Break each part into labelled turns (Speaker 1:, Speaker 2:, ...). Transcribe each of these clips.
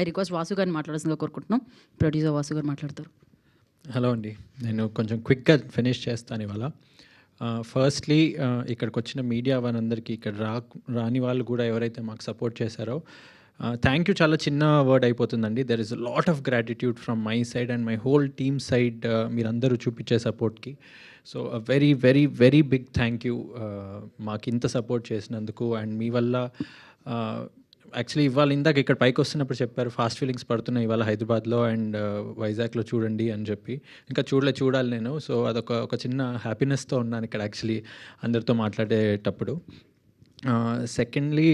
Speaker 1: I request Vasu గారిని మాట్లాడాల్సిందిగా కోరుకుంటున్నాం. ప్రొడ్యూసర్ వాసు గారు మాట్లాడతారు.
Speaker 2: హలో అండి, నేను కొంచెం క్విక్గా ఫినిష్ చేస్తాను ఇవాళ. ఫస్ట్లీ ఇక్కడికి వచ్చిన మీడియా వాళ్ళందరికీ, ఇక్కడ రాని వాళ్ళు కూడా ఎవరైతే మాకు సపోర్ట్ చేశారో థ్యాంక్ యూ. చాలా చిన్న వర్డ్ అయిపోతుందండి. There is a lot of gratitude from my side and my whole team side, మీరందరూ చూపించే సపోర్ట్కి. So very very very big thank you మాకు ఇంత సపోర్ట్ చేసినందుకు. అండ్ మీ వల్ల యాక్చువల్లీ ఇవాళ ఇందాక ఇక్కడ పైకి వస్తున్నప్పుడు చెప్పారు ఫాస్ట్ ఫీలింగ్స్ పడుతున్నాయి ఇవాళ హైదరాబాద్లో అండ్ వైజాగ్లో చూడండి అని చెప్పి. ఇంకా చూడాలి నేను. సో అదొక చిన్న హ్యాపీనెస్తో ఉన్నాను ఇక్కడ యాక్చువల్లీ అందరితో మాట్లాడేటప్పుడు. సెకండ్లీ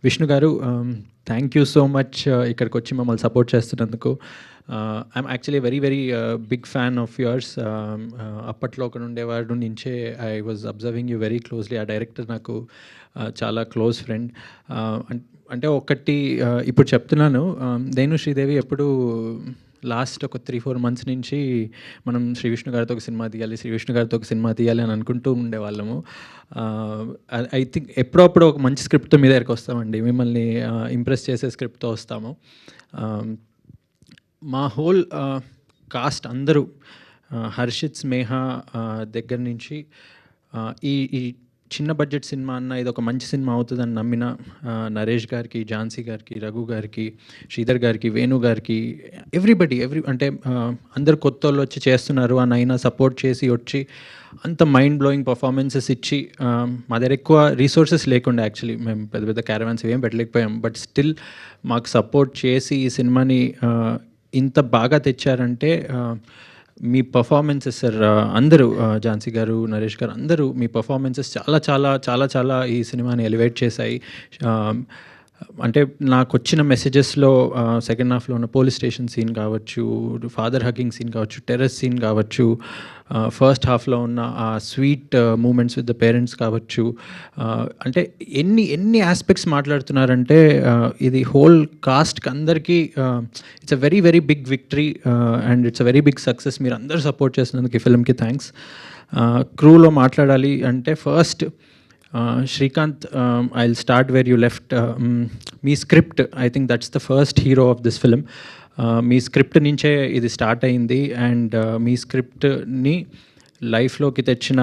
Speaker 2: విష్ణు గారు, థ్యాంక్ యూ సో మచ్ ఇక్కడికి వచ్చి మమ్మల్ని సపోర్ట్ చేస్తున్నందుకు. I'm actually very very big fan of yours. అప్పట్లో ఒక ఉండేవాడు నుంచే I was observing you very closely. ఆ డైరెక్టర్ నాకు చాలా క్లోజ్ ఫ్రెండ్. అంటే ఒకటి ఇప్పుడు చెప్తున్నాను, నేను శ్రీదేవి ఎప్పుడు లాస్ట్ ఒక 3-4 months నుంచి మనం శ్రీ విష్ణు గారితో ఒక సినిమా తీయాలి అని అనుకుంటూ ఉండేవాళ్ళము. ఐ థింక్ ఎప్పుడప్పుడు ఒక మంచి స్క్రిప్ట్తో మీ దగ్గరికి వస్తామండి, మిమ్మల్ని ఇంప్రెస్ చేసే స్క్రిప్ట్తో వస్తాము. మా హోల్ కాస్ట్ అందరూ, హర్షిత్ స్నేహ దగ్గర నుంచి ఈ చిన్న బడ్జెట్ సినిమా అన్న ఇది ఒక మంచి సినిమా అవుతుందని నమ్మిన నరేష్ గారికి, ఝాన్సీ గారికి, రఘు గారికి, శ్రీధర్ గారికి, వేణు గారికి, ఎవ్రీబడి అంటే అందరు కొత్త వాళ్ళు వచ్చి చేస్తున్నారు అని అయినా సపోర్ట్ చేసి వచ్చి అంత మైండ్ బ్లోయింగ్ పర్ఫార్మెన్సెస్ ఇచ్చి, మా దగ్గర ఎక్కువ రీసోర్సెస్ లేకుండా యాక్చువల్లీ మేము పెద్ద క్యారవాన్స్ ఏం పెట్టలేకపోయాం, బట్ స్టిల్ మాకు సపోర్ట్ చేసి ఈ సినిమాని ఇంత బాగా తెచ్చారంటే మీ పర్ఫార్మెన్సెస్ సార్. అందరూ ఝాన్సీ గారు, నరేష్ గారు అందరూ మీ పర్ఫార్మెన్సెస్ చాలా చాలా చాలా చాలా ఈ సినిమాని ఎలివేట్ చేశాయి. అంటే నాకు వచ్చిన మెసేజెస్లో సెకండ్ హాఫ్లో ఉన్న పోలీస్ స్టేషన్ సీన్ కావచ్చు, ఫాదర్ హగ్గింగ్ సీన్ కావచ్చు, టెర్రస్ సీన్ కావచ్చు, ఫస్ట్ హాఫ్లో ఉన్న ఆ sweet moments with the parents కావచ్చు, అంటే ఎన్ని ఆస్పెక్ట్స్ మాట్లాడుతున్నారంటే ఇది హోల్ కాస్ట్కి అందరికీ it's a very very big victory and it's a very big success. మీరు అందరూ సపోర్ట్ చేసినందుకు ఈ ఫిల్మ్కి థ్యాంక్స్. క్రూలో మాట్లాడాలి అంటే first Srikanth, I will start where you left. Me script, I think that's the first hero of this film. Me script నుంచే ఇది start అయింది and మీ స్క్రిప్ట్ని లైఫ్లోకి తెచ్చిన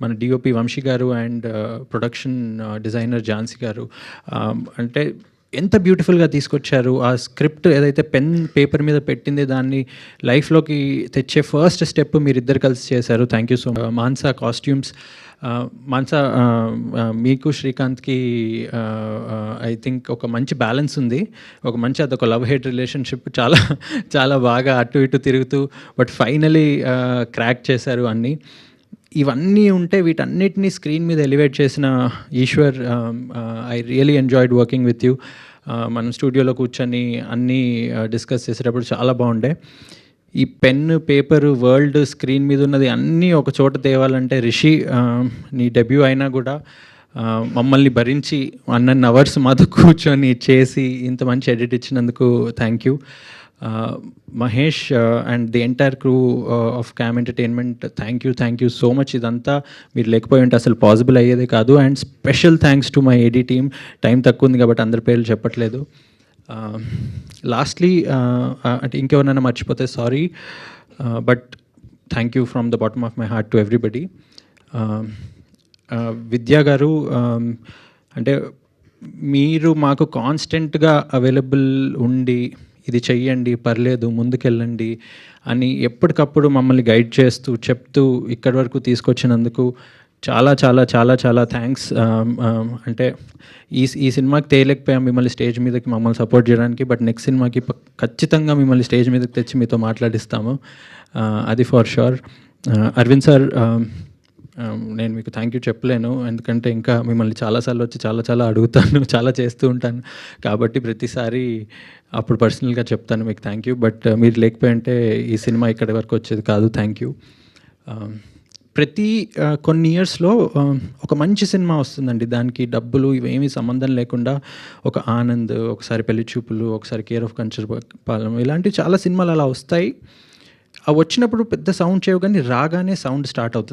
Speaker 2: మన డిఓపి వంశీ గారు అండ్ ప్రొడక్షన్ డిజైనర్ ఝాన్సీ గారు అంటే ఎంత బ్యూటిఫుల్గా తీసుకొచ్చారు. ఆ స్క్రిప్ట్ ఏదైతే పెన్ పేపర్ మీద పెట్టింది దాన్ని లైఫ్లోకి తెచ్చే ఫస్ట్ స్టెప్ మీరిద్దరు కలిసి చేశారు. Thank you so much. Mansa costumes, Mansa మీకు శ్రీకాంత్కి ఐ థింక్ ఒక మంచి బ్యాలెన్స్ ఉంది, ఒక మంచి అదొక లవ్ హేట్ రిలేషన్షిప్, చాలా చాలా బాగా అటు ఇటు తిరుగుతూ బట్ ఫైనలీ క్రాక్ చేశారు అన్నీ. ఇవన్నీ ఉంటే వీటన్నిటినీ స్క్రీన్ మీద ఎలివేట్ చేసిన Eshwar, I really enjoyed working with you. మనం స్టూడియోలో కూర్చొని అన్నీ డిస్కస్ చేసేటప్పుడు చాలా బాగుండే. ఈ పెన్ పేపర్ వరల్డ్ స్క్రీన్ మీద ఉన్నది అన్నీ ఒక చోట తేవాలంటే రిషి, నీ డెబ్యూ అయినా కూడా మమ్మల్ని భరించి 1.5 hours మాతో కూర్చొని చేసి ఇంత మంచి ఎడిట్ ఇచ్చినందుకు thank you. Mahesh and the entire crew of cam entertainment, thank you so much. ఇదంతా మీరు లేకపోయి ఉంటే అసలు పాసిబుల్ అయ్యేదే కాదు. And special thanks to my AD team. Time తక్కువ ఉంది కాబట్టి అందరి పేర్లు చెప్పట్లేదు. లాస్ట్లీ అంటే ఇంకెవరైనా మర్చిపోతే sorry, but thank you from the bottom of my heart to everybody. విద్యా గారు, అంటే మీరు మాకు కాన్స్టెంట్గా అవైలబుల్ ఉండి ఇది చెయ్యండి, పర్లేదు, ముందుకెళ్ళండి అని ఎప్పటికప్పుడు మమ్మల్ని గైడ్ చేస్తూ చెప్తూ ఇక్కడి వరకు తీసుకొచ్చినందుకు చాలా చాలా చాలా చాలా థ్యాంక్స్. అంటే ఈ సినిమాకి తేలేకపోయాం మిమ్మల్ని స్టేజ్ మీదకి మమ్మల్ని సపోర్ట్ చేయడానికి, బట్ నెక్స్ట్ సినిమాకి ఖచ్చితంగా మిమ్మల్ని స్టేజ్ మీదకి తెచ్చి మీతో మాట్లాడిస్తాము, అది ఫర్ షూర్. అరవింద్ సార్, నేను మీకు థ్యాంక్ యూ చెప్పలేను, ఎందుకంటే ఇంకా మిమ్మల్ని చాలాసార్లు వచ్చి చాలా అడుగుతాను, చాలా చేస్తూ ఉంటాను కాబట్టి ప్రతిసారి అప్పుడు పర్సనల్గా చెప్తాను మీకు థ్యాంక్ యూ. బట్ మీరు లేకపోయి ఉంటే ఈ సినిమా ఇక్కడి వరకు వచ్చేది కాదు. Thank you. ప్రతి కొన్ని ఇయర్స్లో ఒక మంచి సినిమా వస్తుందండి, దానికి డబ్బులు ఇవేమీ సంబంధం లేకుండా. ఒక ఆనంద్, ఒకసారి పెళ్లి చూపులు, ఒకసారి కేర్ ఆఫ్ కంచరపాలెం, ఇలాంటివి చాలా సినిమాలు అలా వస్తాయి. అవి వచ్చినప్పుడు పెద్ద సౌండ్ చేయవు కానీ రాగానే సౌండ్ స్టార్ట్ అవుతుంది.